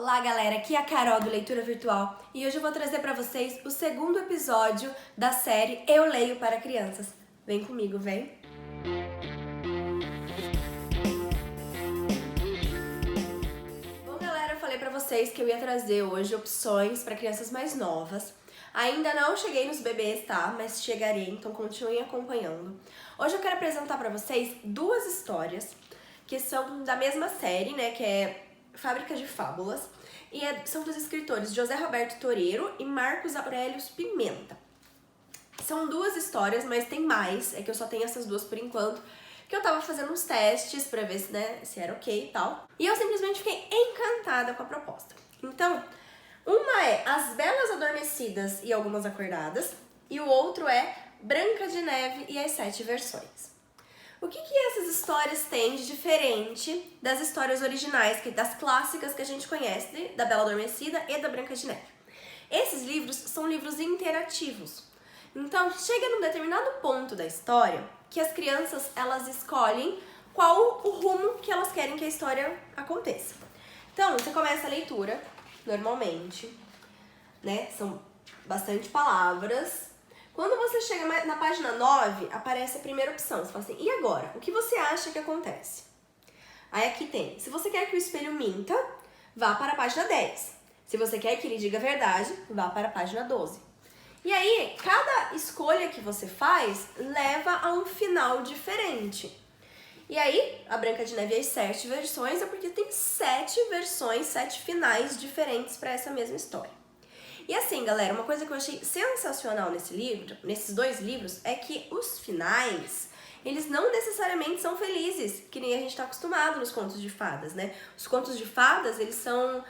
Olá galera, aqui é a Carol do Leitura Virtual e hoje eu vou trazer para vocês o segundo episódio da série Eu Leio para Crianças. Vem comigo, vem! Bom galera, eu falei para vocês que eu ia trazer hoje opções para crianças mais novas. Ainda não cheguei nos bebês, tá? Mas chegarei, então continuem acompanhando. Hoje eu quero apresentar para vocês duas histórias que são da mesma série, né? Que é Fábrica de Fábulas. E são dos escritores José Roberto Toreiro e Marcos Aurelius Pimenta. São duas histórias, mas tem mais, é que eu só tenho essas duas por enquanto, que eu tava fazendo uns testes pra ver se, se era ok e tal. E eu simplesmente fiquei encantada com a proposta. Então, uma é As Belas Adormecidas e Algumas Acordadas, e o outro é Branca de Neve e as Sete Versões. O que essas histórias têm de diferente das histórias originais, das clássicas que a gente conhece, da Bela Adormecida e da Branca de Neve? Esses livros são livros interativos. Então, chega num determinado ponto da história que as crianças elas escolhem qual o rumo que elas querem que a história aconteça. Então, você começa a leitura, normalmente, né? São bastante palavras. Quando você chega na página 9, aparece a primeira opção. Você fala assim, e agora? O que você acha que acontece? Aí aqui tem, se você quer que o espelho minta, vá para a página 10. Se você quer que ele diga a verdade, vá para a página 12. E aí, cada escolha que você faz leva a um final diferente. E aí, a Branca de Neve e as Sete Versões é porque tem 7 versões, 7 finais diferentes para essa mesma história. E assim, galera, uma coisa que eu achei sensacional nesses dois livros, é que os finais, eles não necessariamente são felizes, que nem a gente tá acostumado nos contos de fadas, né? Os contos de fadas, eles são,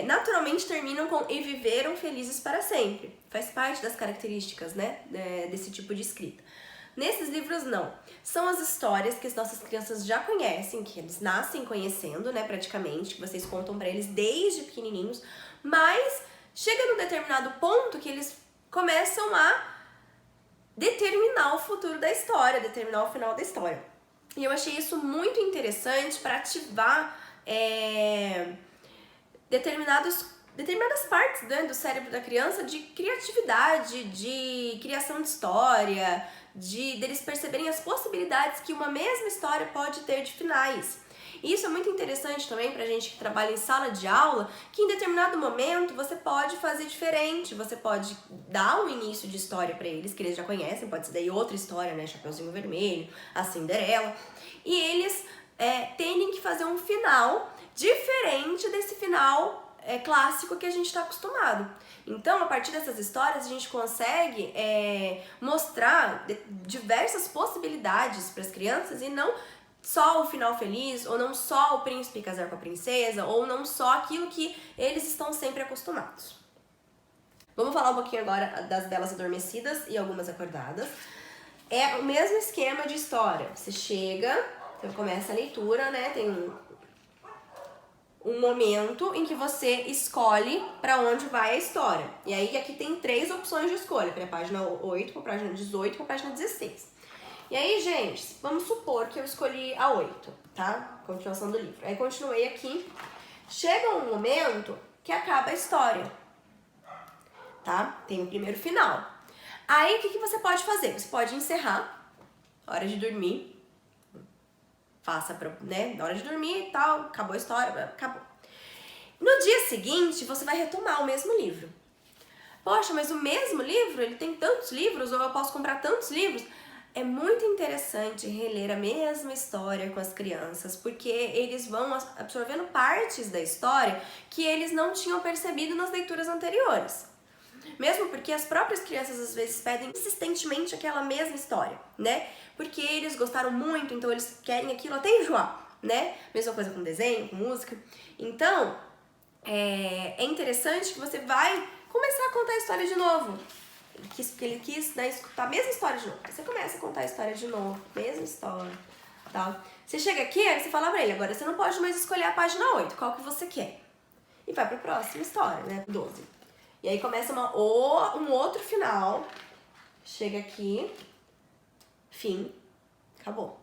naturalmente terminam com e viveram felizes para sempre. Faz parte das características, né, desse tipo de escrita. Nesses livros, não. São as histórias que as nossas crianças já conhecem, que eles nascem conhecendo, né, praticamente, que vocês contam pra eles desde pequenininhos, mas chega num determinado ponto que eles começam a determinar o futuro da história, determinar o final da história. E eu achei isso muito interessante para ativar determinadas partes, né, do cérebro da criança de criatividade, de criação de história, deles perceberem as possibilidades que uma mesma história pode ter de finais. E isso é muito interessante também pra gente que trabalha em sala de aula, que em determinado momento você pode fazer diferente, você pode dar um início de história pra eles, que eles já conhecem, pode ser daí outra história, né, Chapeuzinho Vermelho, a Cinderela, e eles terem que fazer um final diferente desse final clássico que a gente está acostumado. Então, a partir dessas histórias, a gente consegue mostrar diversas possibilidades para as crianças e não só o final feliz, ou não só o príncipe casar com a princesa, ou não só aquilo que eles estão sempre acostumados. Vamos falar um pouquinho agora das Belas Adormecidas e Algumas Acordadas. É o mesmo esquema de história. Você chega, você começa a leitura, né? Tem um momento em que você escolhe para onde vai a história. E aí aqui tem 3 opções de escolha, para a página 8, para a página 18, para a página 16. E aí, gente, vamos supor que eu escolhi a 8, tá? Continuação do livro. Aí continuei aqui. Chega um momento que acaba a história, tá? Tem o primeiro final. Aí, o que você pode fazer? Você pode encerrar, hora de dormir. Faça pra, né, na hora de dormir e tal, acabou a história, acabou. No dia seguinte, você vai retomar o mesmo livro. Poxa, mas o mesmo livro, ele tem tantos livros, ou eu posso comprar tantos livros? É muito interessante reler a mesma história com as crianças, porque eles vão absorvendo partes da história que eles não tinham percebido nas leituras anteriores. Mesmo porque as próprias crianças às vezes pedem insistentemente aquela mesma história, né? Porque eles gostaram muito, então eles querem aquilo até enjoar, né? Mesma coisa com desenho, com música. Então, é interessante que você vai começar a contar a história de novo. Ele quis né, escutar a mesma história de novo. Você começa a contar a história de novo, mesma história, tá? Você chega aqui, aí você fala pra ele, agora você não pode mais escolher a página 8, qual que você quer? E vai pra próxima história, né? 12. E aí começa um outro final, chega aqui, fim, acabou.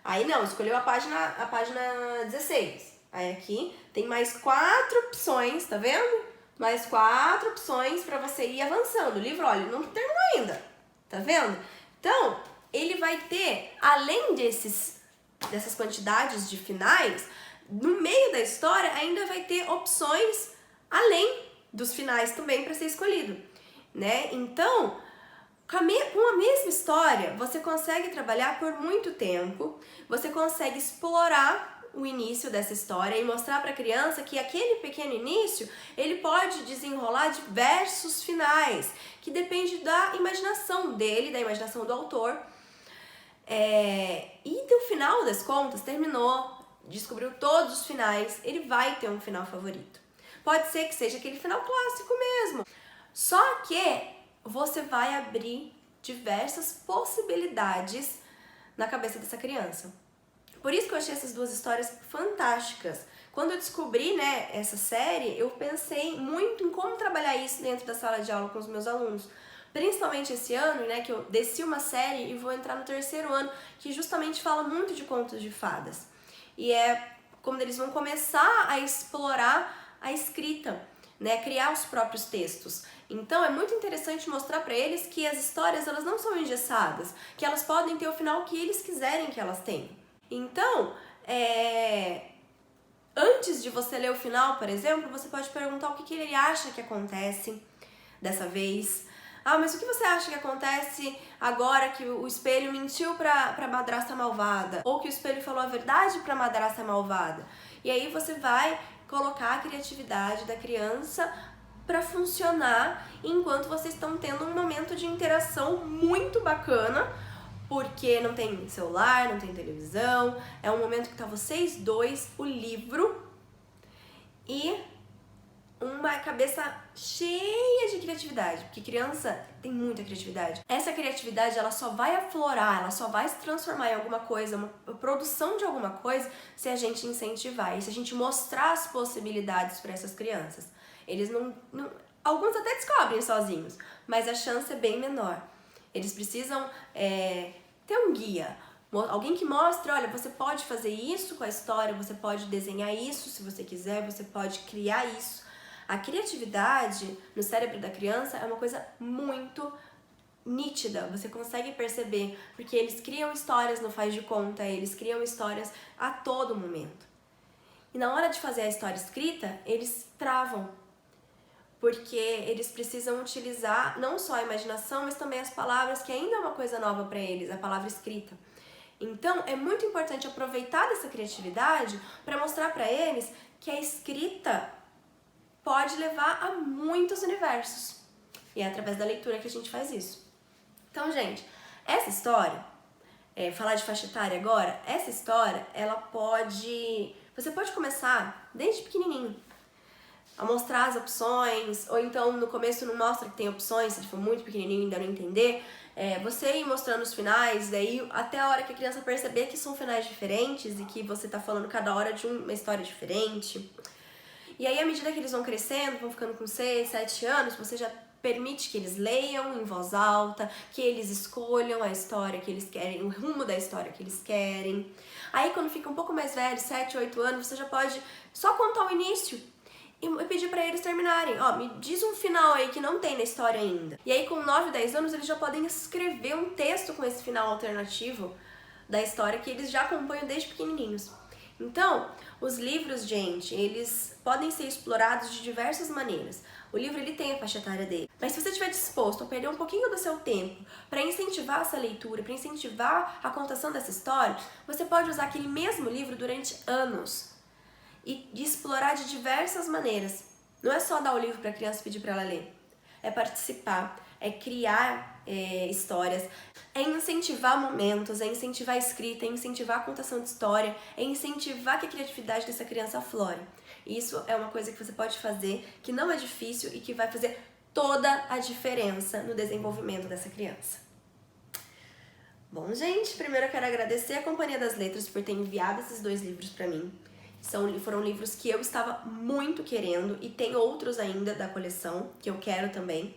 Aí não, escolheu a página 16. Aí aqui tem mais 4 opções, tá vendo? Mais 4 opções para você ir avançando. O livro, olha, não terminou ainda, tá vendo? Então, ele vai ter, além dessas quantidades de finais, no meio da história ainda vai ter opções além dos finais também para ser escolhido, né? Então, com a mesma história, você consegue trabalhar por muito tempo, você consegue explorar o início dessa história e mostrar para a criança que aquele pequeno início, ele pode desenrolar diversos finais, que depende da imaginação dele, da imaginação do autor. E no final das contas, terminou, descobriu todos os finais, ele vai ter um final favorito. Pode ser que seja aquele final clássico mesmo, só que você vai abrir diversas possibilidades na cabeça dessa criança. Por isso que eu achei essas duas histórias fantásticas. Quando eu descobri, né, essa série, eu pensei muito em como trabalhar isso dentro da sala de aula com os meus alunos. Principalmente esse ano, né, que eu desci uma série e vou entrar no 3º ano, que justamente fala muito de contos de fadas. E é como eles vão começar a explorar a escrita, né, criar os próprios textos. Então é muito interessante mostrar para eles que as histórias, elas não são engessadas, que elas podem ter o final que eles quiserem que elas tenham. Então, antes de você ler o final, por exemplo, você pode perguntar o que ele acha que acontece dessa vez. Ah, mas o que você acha que acontece agora que o espelho mentiu pra madrasta malvada? Ou que o espelho falou a verdade pra madrasta malvada? E aí você vai colocar a criatividade da criança para funcionar enquanto vocês estão tendo um momento de interação muito bacana, porque não tem celular, não tem televisão, é um momento que tá vocês dois, o livro e uma cabeça cheia de criatividade, porque criança tem muita criatividade. Essa criatividade, ela só vai aflorar, ela só vai se transformar em alguma coisa, uma produção de alguma coisa, se a gente incentivar e se a gente mostrar as possibilidades para essas crianças. Eles não, alguns até descobrem sozinhos, mas a chance é bem menor. Eles precisam ter um guia, alguém que mostre, olha, você pode fazer isso com a história, você pode desenhar isso se você quiser, você pode criar isso. A criatividade no cérebro da criança é uma coisa muito nítida, você consegue perceber, porque eles criam histórias no faz de conta, eles criam histórias a todo momento. E na hora de fazer a história escrita, eles travam, porque eles precisam utilizar não só a imaginação, mas também as palavras, que ainda é uma coisa nova para eles, a palavra escrita. Então, é muito importante aproveitar dessa criatividade para mostrar para eles que a escrita pode levar a muitos universos. E é através da leitura que a gente faz isso. Então, gente, essa história, falar de faixa etária agora, essa história, você pode começar desde pequenininho a mostrar as opções, ou então no começo não mostra que tem opções, se ele for muito pequenininho e ainda não entender, você ir mostrando os finais, daí até a hora que a criança perceber que são finais diferentes e que você tá falando cada hora de uma história diferente. E aí, à medida que eles vão crescendo, vão ficando com 6, 7 anos, você já permite que eles leiam em voz alta, que eles escolham a história que eles querem, o rumo da história que eles querem. Aí, quando fica um pouco mais velho, 7, 8 anos, você já pode só contar o início e pedir pra eles terminarem. Ó, me diz um final aí que não tem na história ainda. E aí, com 9, 10 anos, eles já podem escrever um texto com esse final alternativo da história que eles já acompanham desde pequenininhos. Então, os livros, gente, eles podem ser explorados de diversas maneiras. O livro, ele tem a faixa etária dele. Mas se você estiver disposto a perder um pouquinho do seu tempo para incentivar essa leitura, para incentivar a contação dessa história, você pode usar aquele mesmo livro durante anos e explorar de diversas maneiras. Não é só dar o livro para a criança e pedir para ela ler. É participar, é criar histórias, é incentivar momentos, é incentivar a escrita, é incentivar a contação de história, é incentivar que a criatividade dessa criança aflore. Isso é uma coisa que você pode fazer, que não é difícil e que vai fazer toda a diferença no desenvolvimento dessa criança. Bom, gente, primeiro eu quero agradecer a Companhia das Letras por ter enviado esses 2 livros para mim. Foram livros que eu estava muito querendo e tem outros ainda da coleção que eu quero também.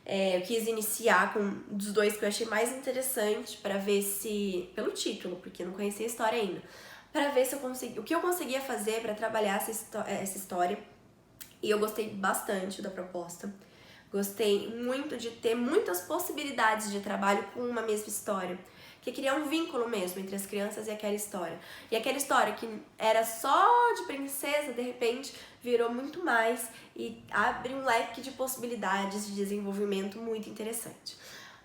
Eu quis iniciar com dos 2 que eu achei mais interessante para ver se, pelo título, porque eu não conhecia a história ainda, para ver se eu o que eu conseguia fazer para trabalhar essa história. E eu gostei bastante da proposta. Gostei muito de ter muitas possibilidades de trabalho com uma mesma história, que criar um vínculo mesmo entre as crianças e aquela história. E aquela história que era só de princesa, de repente, virou muito mais e abre um leque de possibilidades de desenvolvimento muito interessante.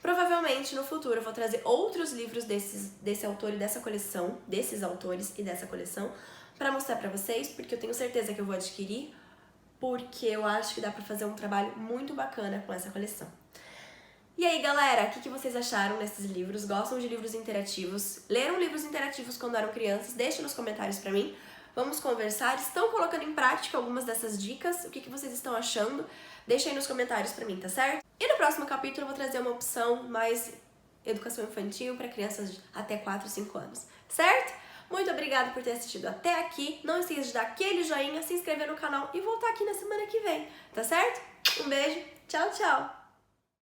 Provavelmente no futuro eu vou trazer outros livros desse autor e dessa coleção, desses autores e dessa coleção, para mostrar para vocês, porque eu tenho certeza que eu vou adquirir, porque eu acho que dá pra fazer um trabalho muito bacana com essa coleção. E aí, galera, o que vocês acharam desses livros? Gostam de livros interativos? Leram livros interativos quando eram crianças? Deixem nos comentários pra mim. Vamos conversar. Estão colocando em prática algumas dessas dicas? O que vocês estão achando? Deixem aí nos comentários pra mim, tá certo? E no próximo capítulo eu vou trazer uma opção mais educação infantil para crianças de até 4, 5 anos, certo? Muito obrigada por ter assistido até aqui. Não esqueça de dar aquele joinha, se inscrever no canal e voltar aqui na semana que vem, tá certo? Um beijo, tchau, tchau!